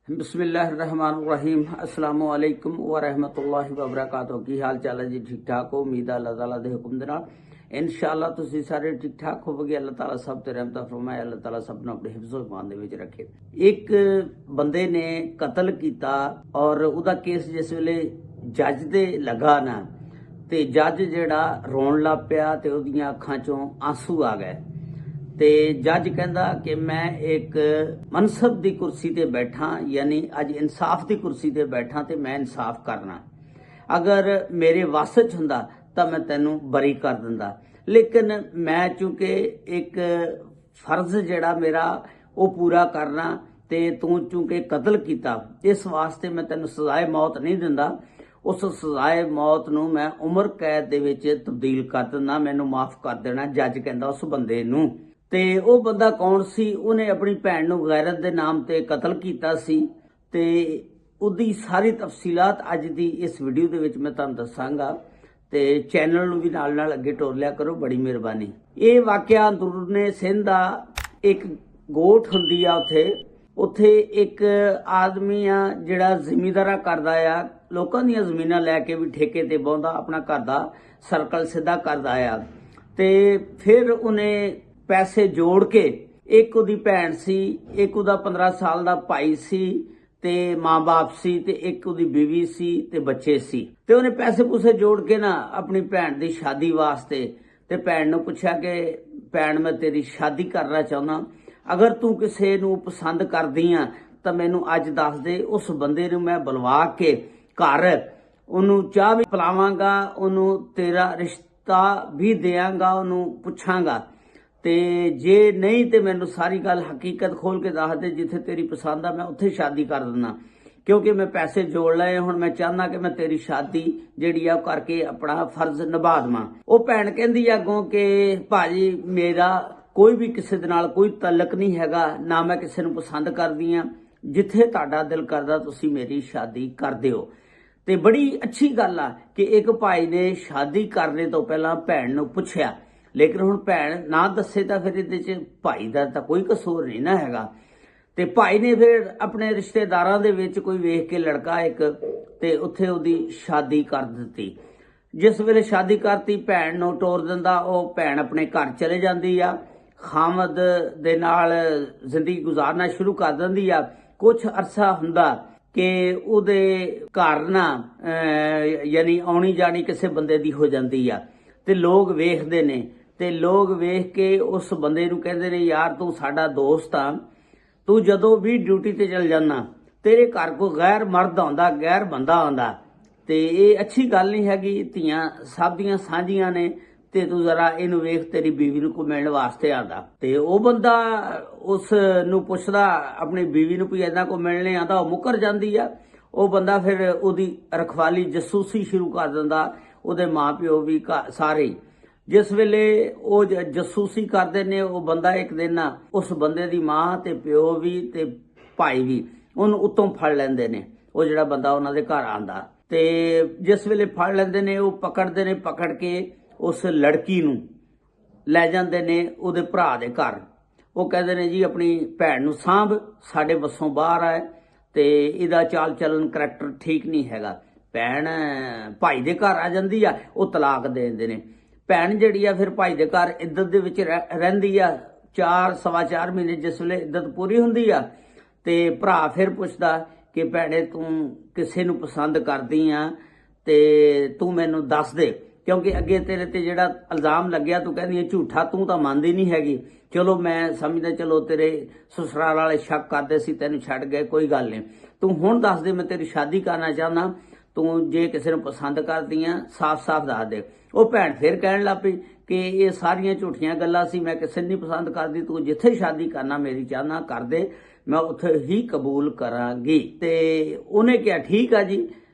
बिस्मिल्लाहिर्रहमानिर्रहीम अस्सलाम वालेकुम व रहमतुल्लाहि व बरकातहू। की हाल चाल है जी? ठीक ठाक हो? उम्मीद है अल्लाह ताला दे हुक्म दे नाल इंशाअल्लाह तुसीं सारे ठीक ठाक होवोगे। अल्लाह ताला सब ते रहमत फरमाए, अल्लाह ताला सब नूं अपने हिफ्ज़ो ईमान दे विच रखे। एक बंदे ने कतल कीता और उहदा केस जिस वेले जज दे लगा ना ते जज जिहड़ा रोण लग पिया ते उहदियां अखां चों आंसू आ गए ते जज कहंदा कि मैं एक मनसब दी कुर्सी ते बैठा, यानी अज इंसाफ दी कुर्सी ते बैठा ते मैं इंसाफ करना। अगर मेरे वस च हुंदा तां मैं तैनूं बरी कर दिंदा, लेकिन मैं चूंकि एक फर्ज जिहड़ा मेरा वो पूरा करना ते तूं चूंकि कतल कीता, इस वास्ते मैं तैनूं सजाए मौत नहीं दिंदा। उस सजाए मौत नूं मैं उम्र कैद दे विच तब्दील कर दिंदा, मैनूं माफ कर देना। जज कहंदा उस बंदे नूं ते ਉਹ ਬੰਦਾ ਕੌਣ ਸੀ? ਉਹਨੇ ਆਪਣੀ ਭੈਣ ਨੂੰ ਗੈਰਤ ਦੇ ਨਾਮ ਤੇ ਕਤਲ ਕੀਤਾ ਸੀ ਤੇ ਉਹਦੀ ਸਾਰੀ ਤਫਸੀਲਾਤ ਅੱਜ ਦੀ ਇਸ ਵੀਡੀਓ ਦੇ ਵਿੱਚ ਮੈਂ ਤੁਹਾਨੂੰ ਦੱਸਾਂਗਾ ਤੇ ਚੈਨਲ ਨੂੰ ਵੀ ਨਾਲ ਨਾਲ ਅੱਗੇ ਟੋਰ ਲਿਆ ਕਰੋ, ਬੜੀ ਮਿਹਰਬਾਨੀ। ਇਹ ਵਾਕਿਆ ਅੰਦਰੂਨੇ ਸਿੰਧ ਦਾ ਇੱਕ ਗੋਠ ਹੁੰਦੀ ਆ, ਉੱਥੇ ਇੱਕ ਆਦਮੀ ਆ ਜਿਹੜਾ ਜ਼ਿਮੀਂਦਾਰਾ ਕਰਦਾ ਆ, ਲੋਕਾਂ ਦੀਆਂ ਜ਼ਮੀਨਾਂ ਲੈ ਕੇ ਵੀ ਠੇਕੇ ਤੇ ਬਹੁੰਦਾ, ਆਪਣਾ ਘਰ ਦਾ ਸਰਕਲ ਸਿੱਧਾ ਕਰਦਾ ਆ ਤੇ ਫਿਰ ਉਹਨੇ पैसे जोड़ के एक उहदी भैन सी, एक उहदा 15 साल दा भाई सी ते मां बाप सी ते एक उहदी बीवी सी ते बच्चे सी ते उहने पैसे पूसे जोड़ के ना अपनी भैन दी शादी वास्ते ते भैन नूं पुछया कि भैन मैं तेरी शादी करना चाहुंदा, अगर तू किसे नूं पसंद करदी आ तां मैनूं अज दस दे, उस बंदे नूं मैं बुलवा के घर ओनूं चाह भी पिलावांगा, ओनूं तेरा रिश्ता भी देआंगा, ओनूं पुछांगा ते जे नहीं तो मैनू सारी गल हकीकत खोल के दस दे, जिथे तेरी पसंद आ मैं उत्थे शादी कर दिना, क्योंकि मैं पैसे जोड़ लए, हुण मैं चाहना कि मैं तेरी शादी जिहड़ी आ करके अपना फर्ज निभा देवां। वो भैन कहंदी अगों कि भाजी मेरा कोई भी किसी दे नाल कोई तलक नहीं हैगा, ना मैं किसी नूं पसंद करदी आ, जिथे तुहाडा दिल करदा तुसीं मेरी शादी कर दिओ। ते बड़ी अच्छी गल आ कि एक भाई ने शादी करने तो पहलां भैन नूं पुछया, लेकिन हुण भैन ना दस्से तां फिर इहदे च भाई दा तां कोई कसूर नहीं ना हैगा। ते भाई ने फिर अपने रिश्तेदारां दे विच कोई वेख के लड़का एक ते उत्थे उहदी शादी कर दित्ती। जिस वेले शादी करती भैन नूं टोर दिंदा, ओह भैन अपने घर चले जांदी आ, खामद दे नाल जिंदगी गुजारना शुरू कर दिंदी आ। कुछ अरसा हुंदा कि उहदे घर ना यानी आउणी जाणी किसे बंदे दी हो जांदी आ ते लोग वेखदे ने ते लोग वेख के उस बंदे नूं कहंदे ने यार तू साडा दोस्त आ, तू जदों भी ड्यूटी ते चल जाना तेरे घर को गैर मर्द आउंदा, गैर बंदा आउंदा ते इह अच्छी गल नहीं हैगी। धीआं सब दियां साਂਝੀਆਂ ने ते तू जरा इहनूं वेख तेरी बीवी नूं कोई मिलण वास्ते आंदा ते ओह बंदा उस नूं पुछदा अपनी बीवी नूं भी इदां कोई मिलणे आंदा, ओह मुकर जांदी आ। ओह बंदा फिर ओहदी रखवाली जसूसी शुरू कर दिंदा, ਉਹਦੇ ਮਾਂ ਪਿਓ ਵੀ ਸਾਰੇ। जिस वेले ਉਹ जसूसी करते ने ਉਹ ਬੰਦਾ ਇੱਕ ਦਿਨ ਨਾ ਉਸ ਬੰਦੇ ਦੀ ਮਾਂ ਤੇ ਪਿਓ ਵੀ ਤੇ ਭਾਈ ਵੀ ਉਹਨੂੰ ਉੱਤੋਂ ਫੜ ਲੈਂਦੇ ਨੇ, ਉਹ ਜਿਹੜਾ ਬੰਦਾ ਉਹਨਾਂ ਦੇ ਘਰ ਆਂਦਾ ਤੇ ਜਿਸ ਵੇਲੇ ਫੜ ਲੈਂਦੇ ਨੇ ਉਹ ਪਕੜਦੇ ਨੇ, ਪਕੜ ਕੇ ਉਸ ਲੜਕੀ ਨੂੰ ਲੈ ਜਾਂਦੇ ਨੇ ਉਹਦੇ ਭਰਾ ਦੇ ਘਰ। ਉਹ ਕਹਿੰਦੇ ਨੇ ਜੀ ਆਪਣੀ ਭੈਣ ਨੂੰ ਸਾਂਭ, ਸਾਡੇ ਵੱਸੋਂ ਬਾਹਰ ਆਏ ਤੇ ਇਹਦਾ ਚਾਲ ਚੱਲਣ ਕਰੈਕਟਰ ਠੀਕ ਨਹੀਂ ਹੈਗਾ। ਭੈਣ ਭਾਈ ਦੇ ਘਰ ਆ ਜਾਂਦੀ ਆ, ਉਹ ਤਲਾਕ ਦੇ ਦਿੰਦੇ ਨੇ। ਭੈਣ ਜਿਹੜੀ ਆ ਫਿਰ ਭਾਈ ਦੇ ਘਰ ਇੱਜ਼ਤ ਦੇ ਵਿੱਚ ਰਹਿੰਦੀ ਆ 4-4.25 ਮਹੀਨੇ। ਜਿਸ ਵੇਲੇ ਇੱਜ਼ਤ ਪੂਰੀ ਹੁੰਦੀ ਆ ਤੇ ਭਰਾ ਫਿਰ ਪੁੱਛਦਾ ਕਿ ਭੈਣੇ ਤੂੰ ਕਿਸੇ ਨੂੰ ਪਸੰਦ ਕਰਦੀ ਆ ਤੇ ਤੂੰ ਮੈਨੂੰ ਦੱਸ ਦੇ, ਕਿਉਂਕਿ ਅੱਗੇ ਤੇਰੇ ਤੇ ਜਿਹੜਾ ਇਲਜ਼ਾਮ ਲੱਗਿਆ ਤੂੰ ਕਹਿੰਦੀ ਹੈ ਝੂਠਾ, ਤੂੰ ਤਾਂ ਮੰਨਦੀ ਨਹੀਂ ਹੈਗੀ। ਚਲੋ ਮੈਂ ਸਮਝਦਾ ਚਲੋ ਤੇਰੇ ਸਸੁਰਾਲ ਵਾਲੇ ਸ਼ੱਕ ਕਰਦੇ ਸੀ, ਤੈਨੂੰ ਛੱਡ ਗਏ, ਕੋਈ ਗੱਲ ਨਹੀਂ, ਤੂੰ ਹੁਣ ਦੱਸ ਦੇ, ਮੈਂ ਤੇਰੀ ਸ਼ਾਦੀ ਕਰਨਾ ਚਾਹੁੰਦਾ, ਤੂੰ ਜੇ ਕਿਸੇ ਨੂੰ ਪਸੰਦ ਕਰਦੀ ਆ ਸਾਫ਼-ਸਾਫ਼ ਦੱਸ ਦੇ। ਉਹ ਭੈਣ ਫਿਰ ਕਹਿਣ ਲੱਗ ਪਈ ਕਿ ਇਹ ਸਾਰੀਆਂ ਝੂਠੀਆਂ ਗੱਲਾਂ ਸੀ, ਮੈਂ ਕਿਸੇ ਨੂੰ ਨਹੀਂ ਪਸੰਦ ਕਰਦੀ, ਤੂੰ ਜਿੱਥੇ ਸ਼ਾਦੀ ਕਰਨਾ ਮੇਰੀ ਚਾਹਨਾ ਕਰ ਦੇ, ਮੈਂ ਉੱਥੇ ਹੀ ਕਬੂਲ ਕਰਾਂਗੀ। ਤੇ ਉਹਨੇ ਕਿਹਾ ਠੀਕ ਆ ਜੀ।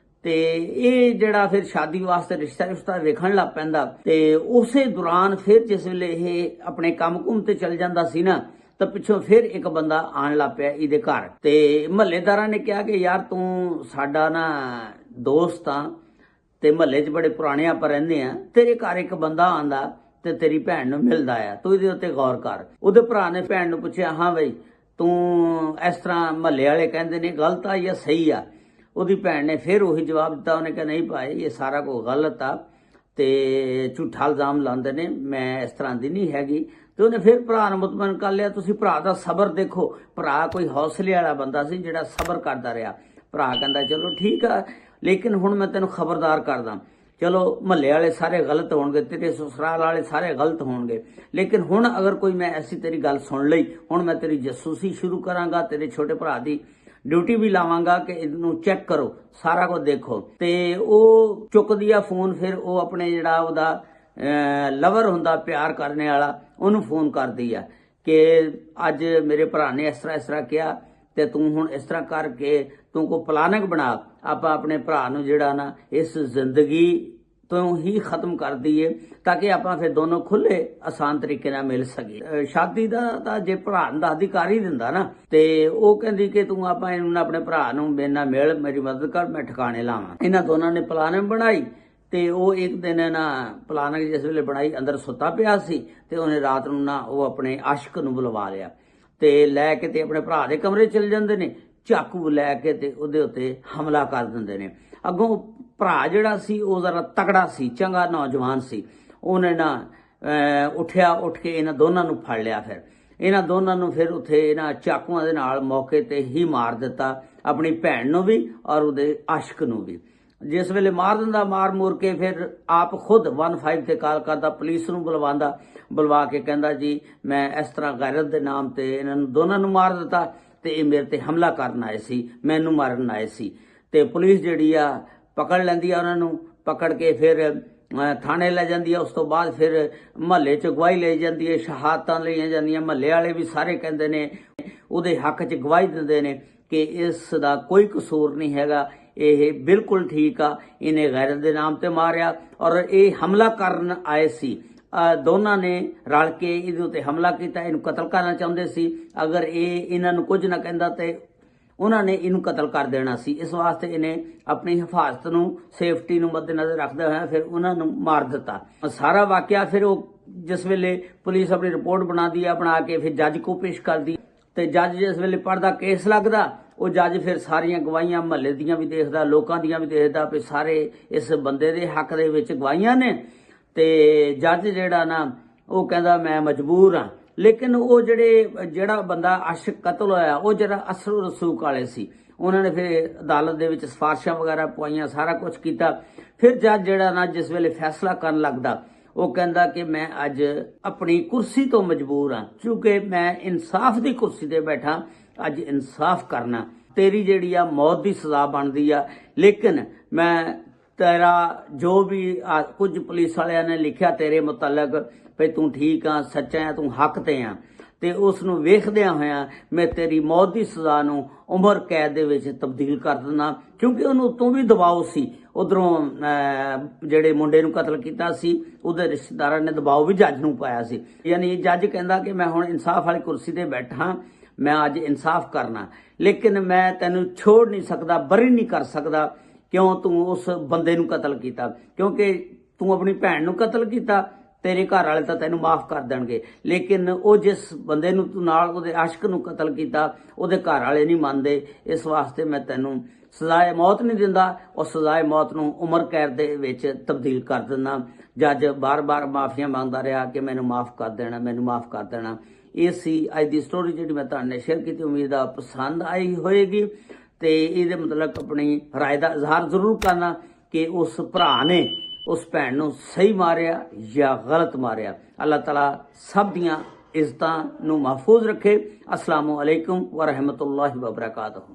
ਤੇ ਇਹ ਜਿਹੜਾ ਫਿਰ ਸ਼ਾਦੀ ਵਾਸਤੇ ਰਿਸ਼ਤਾ ਵੇਖਣ ਲੱਗ ਪੈਂਦਾ ਤੇ ਉਸੇ ਦੌਰਾਨ ਫਿਰ ਜਿਸ ਵੇਲੇ ਇਹ ਆਪਣੇ ਕੰਮ ਕੁੰਮ ਤੇ ਚੱਲ ਜਾਂਦਾ ਸੀ ਨਾ ਤਾਂ ਪਿੱਛੋਂ ਫਿਰ ਇੱਕ ਬੰਦਾ ਆਣ ਲੱਗ ਪਿਆ ਇਹਦੇ ਘਰ ਤੇ ਮਹੱਲੇਦਾਰਾਂ ਨੇ ਕਿਹਾ ਕਿ ਯਾਰ ਤੂੰ ਸਾਡਾ ਨਾ ਦੋਸਤ ਆ ਤੇ ਮਹੱਲੇ 'ਚ ਬੜੇ ਪੁਰਾਣੇ ਆਪਾਂ ਰਹਿੰਦੇ ਆ, ਤੇਰੇ ਘਰ ਇੱਕ ਬੰਦਾ ਆਂਦਾ ਤੇ ਤੇਰੀ ਭੈਣ ਨੂੰ ਮਿਲਦਾ ਆ, ਤੂੰ ਇਹਦੇ ਉੱਤੇ ਗੌਰ ਕਰ। ਉਹਦੇ ਭਰਾ ਨੇ ਭੈਣ ਨੂੰ ਪੁੱਛਿਆ ਹਾਂ ਬਈ ਤੂੰ ਇਸ ਤਰ੍ਹਾਂ ਮਹੱਲੇ ਵਾਲੇ ਕਹਿੰਦੇ ਨੇ ਗਲਤ ਆ ਜਾਂ ਸਹੀ ਆ। ਉਹਦੀ ਭੈਣ ਨੇ ਫਿਰ ਉਹੀ ਜਵਾਬ ਦਿੱਤਾ, ਉਹਨੇ ਕਿਹਾ ਨਹੀਂ ਭਾਈ ਇਹ ਸਾਰਾ ਕੁਝ ਗਲਤ ਆ ਤੇ ਝੂਠਾ ਇਲਜ਼ਾਮ ਲਾਉਂਦੇ ਨੇ, ਮੈਂ ਇਸ ਤਰ੍ਹਾਂ ਦੀ ਨਹੀਂ ਹੈਗੀ। ਤੇ ਉਹਨੇ ਫਿਰ ਭਰਾ ਨੂੰ ਮੁਤਮਨ ਕਰ ਲਿਆ। ਤੁਸੀਂ ਭਰਾ ਦਾ ਸਬਰ ਦੇਖੋ, ਭਰਾ ਕੋਈ ਹੌਸਲੇ ਵਾਲਾ ਬੰਦਾ ਸੀ ਜਿਹੜਾ ਸਬਰ ਕਰਦਾ ਰਿਹਾ। ਭਰਾ ਕਹਿੰਦਾ ਚਲੋ ਠੀਕ ਆ, ਲੇਕਿਨ ਹੁਣ ਮੈਂ ਤੈਨੂੰ ਖਬਰਦਾਰ ਕਰਦਾ, ਚਲੋ ਮਹੱਲੇ ਵਾਲੇ ਸਾਰੇ ਗਲਤ ਹੋਣਗੇ, ਤੇਰੇ ਸਸੁਰਾਲ ਵਾਲੇ ਸਾਰੇ ਗਲਤ ਹੋਣਗੇ, ਲੇਕਿਨ ਹੁਣ ਅਗਰ ਕੋਈ ਮੈਂ ਐਸੀ ਤੇਰੀ ਗੱਲ ਸੁਣ ਲਈ, ਹੁਣ ਮੈਂ ਤੇਰੀ ਜਾਸੂਸੀ ਸ਼ੁਰੂ ਕਰਾਂਗਾ, ਤੇਰੇ ਛੋਟੇ ਭਰਾ ਦੀ ਡਿਊਟੀ ਵੀ ਲਾਵਾਂਗਾ ਕਿ ਇਹਨੂੰ ਚੈੱਕ ਕਰੋ, ਸਾਰਾ ਕੁਝ ਦੇਖੋ। ਤੇ ਉਹ ਚੁੱਕਦੀ ਆ ਫੋਨ, ਫਿਰ ਉਹ ਆਪਣੇ ਜਿਹੜਾ ਉਹਦਾ ਲਵਰ ਹੁੰਦਾ ਪਿਆਰ ਕਰਨੇ ਵਾਲਾ, ਉਹਨੂੰ ਫੋਨ ਕਰਦੀ ਆ ਕਿ ਅੱਜ ਮੇਰੇ ਭਰਾ ਨੇ ਇਸ ਤਰ੍ਹਾਂ ਕਿਹਾ ਤੇ ਤੂੰ ਹੁਣ ਇਸ ਤਰ੍ਹਾਂ ਕਰਕੇ ਤੂੰ ਕੋ ਪਲਾਨਿੰਗ ਬਣਾ, ਆਪਾਂ ਆਪਣੇ ਭਰਾ ਨੂੰ ਜਿਹੜਾ ਨਾ ਇਸ ਜ਼ਿੰਦਗੀ ਤੋਂ ਹੀ ਖਤਮ ਕਰ ਦਈਏ ਤਾਂ ਕਿ ਆਪਾਂ ਫਿਰ ਦੋਨੋਂ ਖੁੱਲੇ ਆਸਾਨ ਤਰੀਕੇ ਨਾਲ ਮਿਲ ਸਕੀਏ। ਸ਼ਾਦੀ ਦਾ ਤਾਂ ਜੇ ਭਰਾ ਦਾ ਅਧਿਕਾਰ ਹੀ ਦਿੰਦਾ ਨਾ, ਤੇ ਉਹ ਕਹਿੰਦੀ ਕਿ ਤੂੰ ਆਪਾਂ ਇਹਨੂੰ ਆਪਣੇ ਭਰਾ ਨੂੰ ਮੇਰੇ ਨਾਲ ਮਿਲ, ਮੇਰੀ ਮਦਦ ਕਰ, ਮੈਂ ਠਿਕਾਣੇ ਲਾਵਾਂ। ਇਹਨਾਂ ਦੋਨਾਂ ਨੇ ਪਲਾਨਿੰਗ ਬਣਾਈ ਤੇ ਉਹ ਇੱਕ ਦਿਨ ਨਾ ਪਲਾਨਿੰਗ ਜਿਸ ਵੇਲੇ ਬਣਾਈ ਅੰਦਰ ਸੁੱਤਾ ਪਿਆ ਸੀ ਤੇ ਉਹਨੇ ਰਾਤ ਨੂੰ ਨਾ ਉਹ ਆਪਣੇ ਆਸ਼ਿਕ ਨੂੰ ਬੁਲਵਾ ਲਿਆ ਤੇ ਲੈ ਕੇ ਤੇ ਆਪਣੇ ਭਰਾ ਦੇ ਕਮਰੇ ਚਲੇ ਜਾਂਦੇ ਨੇ, ਚਾਕੂ ਲੈ ਕੇ ਤੇ ਉਹਦੇ ਉੱਤੇ ਹਮਲਾ ਕਰ ਦਿੰਦੇ ਨੇ। ਅੱਗੋਂ ਭਰਾ ਜਿਹੜਾ ਸੀ ਉਹ ਜ਼ਰਾ ਤਕੜਾ ਸੀ, ਚੰਗਾ ਨੌਜਵਾਨ ਸੀ, ਉਹਨੇ ਨਾ ਉੱਠ ਕੇ ਇਹਨਾਂ ਦੋਨਾਂ ਨੂੰ ਫੜ ਲਿਆ। ਫਿਰ ਇਹਨਾਂ ਦੋਨਾਂ ਨੂੰ ਫਿਰ ਉੱਥੇ ਇਹਨਾਂ ਚਾਕੂਆਂ ਦੇ ਨਾਲ ਮੌਕੇ ਤੇ ਹੀ ਮਾਰ ਦਿੱਤਾ, ਆਪਣੀ ਭੈਣ ਨੂੰ ਵੀ ਔਰ ਉਹਦੇ ਆਸ਼ਿਕ ਨੂੰ ਵੀ। ਜਿਸ ਵੇਲੇ ਮਾਰ ਦਿੰਦਾ, ਮਾਰ ਮੂਰ ਕੇ ਫਿਰ ਆਪ ਖੁਦ 15 ਤੇ ਕਾਲ ਕਰਦਾ, ਪੁਲਿਸ ਨੂੰ ਬੁਲਵਾਉਂਦਾ, ਬੁਲਵਾ ਕੇ ਕਹਿੰਦਾ ਜੀ ਮੈਂ ਇਸ ਤਰ੍ਹਾਂ ਗੈਰਤ ਦੇ ਨਾਮ ਤੇ ਇਹਨਾਂ ਨੂੰ ਦੋਨਾਂ ਨੂੰ ਮਾਰ ਦਿੱਤਾ ਤੇ ਇਹ ਮੇਰੇ ਤੇ ਹਮਲਾ ਕਰਨ ਆਏ ਸੀ, ਮੈਨੂੰ ਮਾਰਨ ਆਏ ਸੀ। ਤੇ ਪੁਲਿਸ ਜਿਹੜੀ ਆ ਪਕੜ ਲੈਂਦੀ ਆ ਉਹਨਾਂ ਨੂੰ, ਪਕੜ ਕੇ ਫਿਰ ਥਾਣੇ ਲੈ ਜਾਂਦੀ ਆ। ਉਸ ਤੋਂ ਬਾਅਦ ਫਿਰ ਮਹੱਲੇ 'ਚ ਗਵਾਹੀ ਲਈ ਜਾਂਦੀ ਹੈ, ਸ਼ਹਾਦਤਾਂ ਲਈਆਂ ਜਾਂਦੀਆਂ। ਮਹੱਲੇ ਵਾਲੇ ਵੀ ਸਾਰੇ ਕਹਿੰਦੇ ਨੇ, ਉਹਦੇ ਹੱਕ 'ਚ ਗਵਾਹੀ ਦਿੰਦੇ ਨੇ ਕਿ ਇਸ ਦਾ ਕੋਈ ਕਸੂਰ ਨਹੀਂ ਹੈਗਾ, ਇਹ ਬਿਲਕੁਲ ਠੀਕ ਆ, ਇਹਨੇ ਗੈਰਤ ਦੇ ਨਾਮ ਤੇ ਮਾਰਿਆ ਔਰ ਇਹ ਹਮਲਾ ਕਰਨ ਆਏ ਸੀ। ਦੋਨਾਂ ਨੇ ਰਲ ਕੇ ਇਹਦੇ ਉੱਤੇ ਹਮਲਾ ਕੀਤਾ, ਇਹਨੂੰ ਕਤਲ ਕਰਨਾ ਚਾਹੁੰਦੇ ਸੀ। ਅਗਰ ਇਹ ਇਹਨਾਂ ਨੂੰ ਕੁਝ ਨਾ ਕਹਿੰਦਾ ਤੇ ਉਹਨਾਂ ਨੇ ਇਹਨੂੰ ਕਤਲ ਕਰ ਦੇਣਾ ਸੀ। ਇਸ ਵਾਸਤੇ ਇਹਨੇ ਆਪਣੀ ਹਿਫਾਜ਼ਤ ਨੂੰ, ਸੇਫਟੀ ਨੂੰ ਮੱਦੇਨਜ਼ਰ ਰੱਖਦੇ ਹੋਇਆ ਫਿਰ ਉਹਨਾਂ ਨੂੰ ਮਾਰ ਦਿੱਤਾ। ਸਾਰਾ ਵਾਕਿਆ ਫਿਰ ਉਹ ਜਿਸ ਵੇਲੇ ਪੁਲਿਸ ਆਪਣੀ ਰਿਪੋਰਟ ਬਣਾਉਂਦੀ ਆ, ਬਣਾ ਕੇ ਫਿਰ ਜੱਜ ਕੋ ਪੇਸ਼ ਕਰਦੀ ਤੇ ਜੱਜ ਜਿਸ ਵੇਲੇ ਪੜਦਾ ਕੇਸ ਲੱਗਦਾ, ਉਹ ਜੱਜ ਫਿਰ ਸਾਰੀਆਂ ਗਵਾਹੀਆਂ ਮਹੱਲੇ ਦੀਆਂ ਵੀ ਦੇਖਦਾ, ਲੋਕਾਂ ਦੀਆਂ ਵੀ ਦੇਖਦਾ ਵੀ ਸਾਰੇ ਇਸ ਬੰਦੇ ਦੇ ਹੱਕ ਦੇ ਵਿੱਚ ਗਵਾਹੀਆਂ ਨੇ। ਤੇ ਜੱਜ ਜਿਹੜਾ ਨਾ ਉਹ ਕਹਿੰਦਾ ਮੈਂ ਮਜਬੂਰ ਹਾਂ। ਲੇਕਿਨ ਉਹ ਜਿਹੜਾ ਬੰਦਾ ਆਸ਼ਿਕ ਕਤਲ ਹੋਇਆ, ਉਹ ਜਿਹੜਾ ਅਸਰ ਰਸੂਖ ਵਾਲੇ ਸੀ, ਉਹਨਾਂ ਨੇ ਫਿਰ ਅਦਾਲਤ ਦੇ ਵਿੱਚ ਸਿਫਾਰਸ਼ਾਂ ਵਗੈਰਾ ਪਵਾਈਆਂ, ਸਾਰਾ ਕੁਝ ਕੀਤਾ। ਫਿਰ ਜੱਜ ਜਿਹੜਾ ਨਾ ਜਿਸ ਵੇਲੇ ਫੈਸਲਾ ਕਰਨ ਲੱਗਦਾ, ਉਹ ਕਹਿੰਦਾ ਕਿ ਮੈਂ ਅੱਜ ਆਪਣੀ ਕੁਰਸੀ ਤੋਂ ਮਜਬੂਰ ਹਾਂ, ਕਿਉਂਕਿ ਮੈਂ ਇਨਸਾਫ ਦੀ ਕੁਰਸੀ ਤੇ ਬੈਠਾ, ਅੱਜ ਇਨਸਾਫ ਕਰਨਾ। ਤੇਰੀ ਜਿਹੜੀ ਆ ਮੌਤ ਦੀ ਸਜ਼ਾ ਬਣਦੀ ਆ, ਲੇਕਿਨ ਮੈਂ ਤੇਰਾ ਜੋ ਵੀ ਕੁਝ ਪੁਲਿਸ ਵਾਲਿਆਂ ਨੇ ਲਿਖਿਆ ਤੇਰੇ ਮੁਤਲਕ ਵੀ ਤੂੰ ਠੀਕ ਆ, ਸੱਚਾ ਆ, ਤੂੰ ਹੱਕ ਤੇ ਆ, ਤੇ ਉਸ ਨੂੰ ਵੇਖਦਿਆਂ ਹੋਇਆਂ ਮੈਂ ਤੇਰੀ ਮੌਤ ਦੀ ਸਜ਼ਾ ਨੂੰ ਉਮਰ ਕੈਦ ਦੇ ਵਿੱਚ ਤਬਦੀਲ ਕਰ ਦਿੰਦਾ। ਕਿਉਂਕਿ ਉਹਨੂੰ ਉਤੋਂ ਵੀ ਦਬਾਅ ਸੀ, ਉਧਰੋਂ ਜਿਹੜੇ ਮੁੰਡੇ ਨੂੰ ਕਤਲ ਕੀਤਾ ਸੀ ਉਹਦੇ ਰਿਸ਼ਤੇਦਾਰਾਂ ਨੇ ਦਬਾਅ ਵੀ ਜੱਜ ਨੂੰ ਪਾਇਆ ਸੀ। ਯਾਨੀ ਜੱਜ ਕਹਿੰਦਾ ਕਿ ਮੈਂ ਹੁਣ ਇਨਸਾਫ ਵਾਲੀ ਕੁਰਸੀ ਤੇ ਬੈਠਾ, ਮੈਂ ਅੱਜ ਇਨਸਾਫ ਕਰਨਾ, ਲੇਕਿਨ ਮੈਂ ਤੈਨੂੰ ਛੋੜ ਨਹੀਂ ਸਕਦਾ, ਬਰੀ ਨਹੀਂ ਕਰ ਸਕਦਾ। ਕਿਉਂ? ਤੂੰ ਉਸ ਬੰਦੇ ਨੂੰ ਕਤਲ ਕੀਤਾ, ਕਿਉਂਕਿ ਤੂੰ ਆਪਣੀ ਭੈਣ ਨੂੰ ਕਤਲ ਕੀਤਾ, ਤੇਰੇ ਘਰ ਵਾਲੇ ਤਾਂ ਤੈਨੂੰ ਮਾਫ ਕਰ ਦੇਣਗੇ, ਲੇਕਿਨ ਉਹ ਜਿਸ ਬੰਦੇ ਨੂੰ ਤੂੰ ਨਾਲ ਉਹਦੇ ਆਸ਼ਿਕ ਨੂੰ ਕਤਲ ਕੀਤਾ, ਉਹਦੇ ਘਰ ਵਾਲੇ ਨਹੀਂ ਮੰਨਦੇ। ਇਸ ਵਾਸਤੇ ਮੈਂ ਤੈਨੂੰ ਸਜ਼ਾਏ ਮੌਤ ਨਹੀਂ ਦਿੰਦਾ, ਉਹ ਸਜ਼ਾਏ ਮੌਤ ਨੂੰ ਉਮਰ ਕੈਦ ਦੇ ਵਿੱਚ ਤਬਦੀਲ ਕਰ ਦਿੰਦਾ। ਜੱਜ ਬਾਰ-ਬਾਰ ਮਾਫੀਆਂ ਮੰਗਦਾ ਰਿਹਾ ਕਿ ਮੈਨੂੰ ਮਾਫ ਕਰ ਦੇਣਾ, ਮੈਨੂੰ ਮਾਫ ਕਰ ਦੇਣਾ। ਇਹ ਸੀ ਅੱਜ ਦੀ ਸਟੋਰੀ ਜਿਹੜੀ ਮੈਂ ਤੁਹਾਡੇ ਨਾਲ ਸ਼ੇਅਰ ਕੀਤੀ। ਉਮੀਦ ਆ ਪਸੰਦ ਆਈ ਹੋਏਗੀ ਤੇ ਇਹਦੇ ਮਤਲਬ ਆਪਣੀ ਰਾਏ ਦਾ ਇਜ਼ਹਾਰ ਜ਼ਰੂਰ ਕਰਨਾ ਕਿ ਉਸ ਭਰਾ ਨੇ ਉਸ ਭੈਣ ਨੂੰ ਸਹੀ ਮਾਰਿਆ ਜਾਂ ਗਲਤ ਮਾਰਿਆ। ਅੱਲਾਹ ਤਾਲਾ ਸਭ ਦੀਆਂ ਇੱਜ਼ਤਾਂ ਨੂੰ ਮਹਿਫੂਜ਼ ਰੱਖੇ। ਅਸਲਾਮੁ ਅਲੈਕੁਮ ਵ ਰਹਿਮਤੁல்லாਹਿ ਵ ਬਰਕਾਤੁਹੂ।